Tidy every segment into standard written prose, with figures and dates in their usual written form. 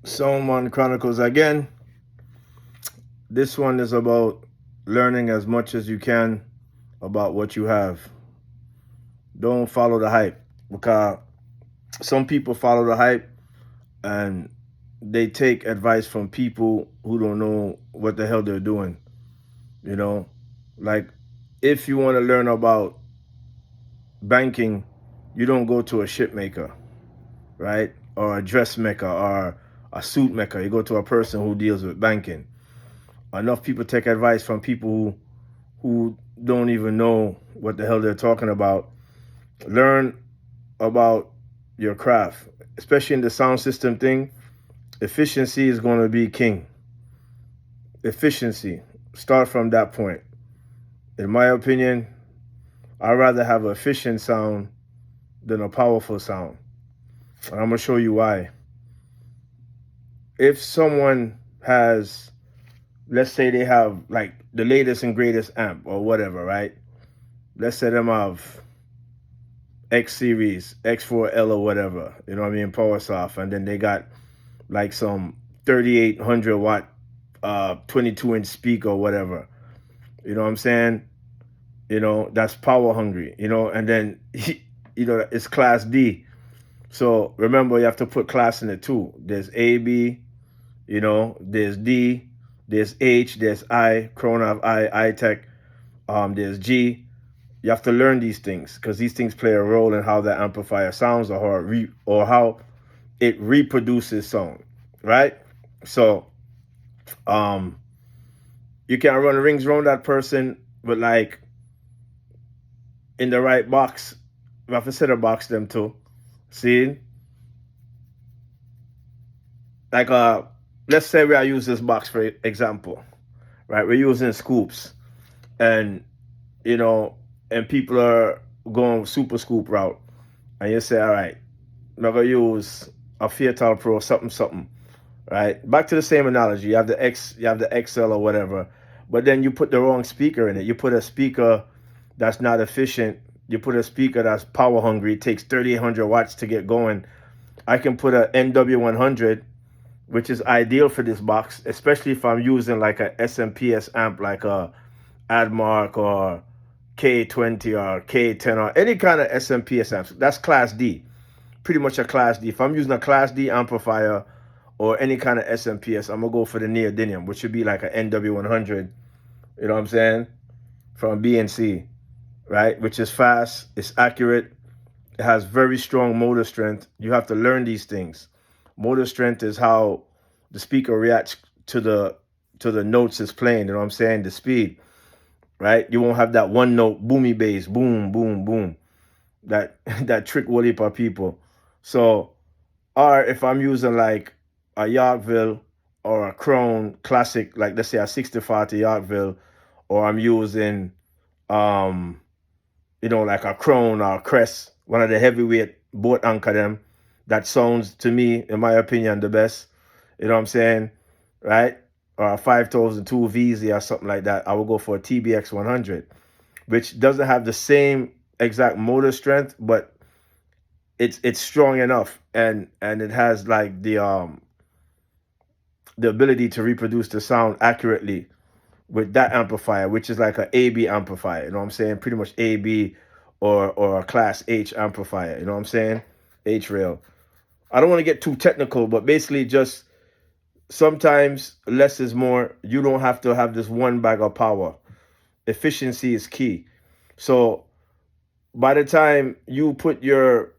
Soundman Chronicles again. This one is about learning as much as you can about what you have. Don't follow the hype, because some people follow the hype and they take advice from people who don't know what the hell they're doing. You know, like if you want to learn about banking, you don't go to a ship maker, right? Or a dress maker or a suit maker. You go to a person who deals with banking. Enough people take advice from people who don't even know what the hell they're talking about. Learn about your craft, especially in the sound system thing. Efficiency is going to be king. Efficiency. Start from that point. In my opinion, I'd rather have an efficient sound than a powerful sound. And I'm going to show you why. If someone has, let's say they have like the latest and greatest amp or whatever, right? Let's say them have X series, X4L or whatever, you know what I mean, power soft, and then they got like some 3800 watt 22-inch speaker or whatever. You know what I'm saying? You know, that's power hungry, you know, and then it's class D. So remember, you have to put class in it too. There's A, B, there's D, there's H, there's I, Chrono I Tech, there's G. You have to learn these things because these things play a role in how the amplifier sounds or how it reproduces sound, right? So you can run rings around that person, but like in the right box, you have to set a box them too. See? Like let's say we are using this box for example, right? We're using scoops and and people are going super scoop route, and you say, all right, I'm gonna use a Fatal Pro something, right? Back to the same analogy. You have the XL or whatever, but then you put the wrong speaker in it. You put a speaker that's not efficient. You put a speaker that's power hungry. It takes 3,800 watts to get going. I can put a NW100, which is ideal for this box, especially if I'm using like a SMPS amp, like a Admark or K20 or K10 or any kind of SMPS amps. That's class D, pretty much a class D. If I'm using a class D amplifier or any kind of SMPS, I'm gonna go for the neodymium, which would be like an NW100. You know what I'm saying? From BNC, right? Which is fast, it's accurate, it has very strong motor strength. You have to learn these things. Motor strength is how the speaker reacts to the notes it's playing. You know what I'm saying? The speed, right? You won't have that one note boomy bass, boom, boom, boom. That that trick will heap of people. So, or if I'm using like a Yorkville or a Crown Classic, like let's say a 6040 Yorkville, or I'm using like a Crown or a Crest, one of the heavyweight boat anchor them, that sounds to me, in my opinion, the best. You know what I'm saying? Right? Or a 5002 VZ or something like that. I will go for a TBX 100, which doesn't have the same exact motor strength, but it's strong enough, and it has like the ability to reproduce the sound accurately with that amplifier, which is like an AB amplifier. You know what I'm saying? Pretty much AB or a class H amplifier. You know what I'm saying? H rail. I don't want to get too technical, but basically just sometimes less is more. You don't have to have this one bag of power. Efficiency is key. So by the time you put your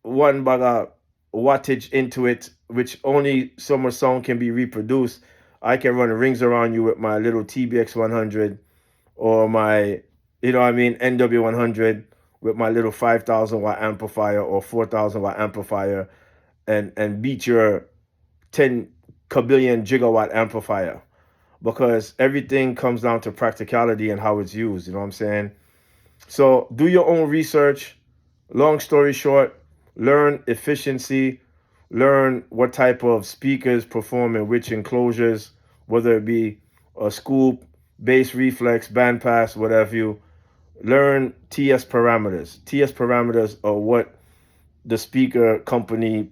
one bag of wattage into it, which only summer sound can be reproduced, I can run rings around you with my little TBX 100 or my, NW100 with my little 5,000 watt amplifier or 4,000 watt amplifier, and beat your 10 kabillion gigawatt amplifier, because everything comes down to practicality and how it's used. You know what I'm saying? So do your own research. Long story short, learn efficiency, learn what type of speakers perform in which enclosures, whether it be a scoop, bass reflex, bandpass, whatever you. Learn TS parameters. TS parameters are what the speaker company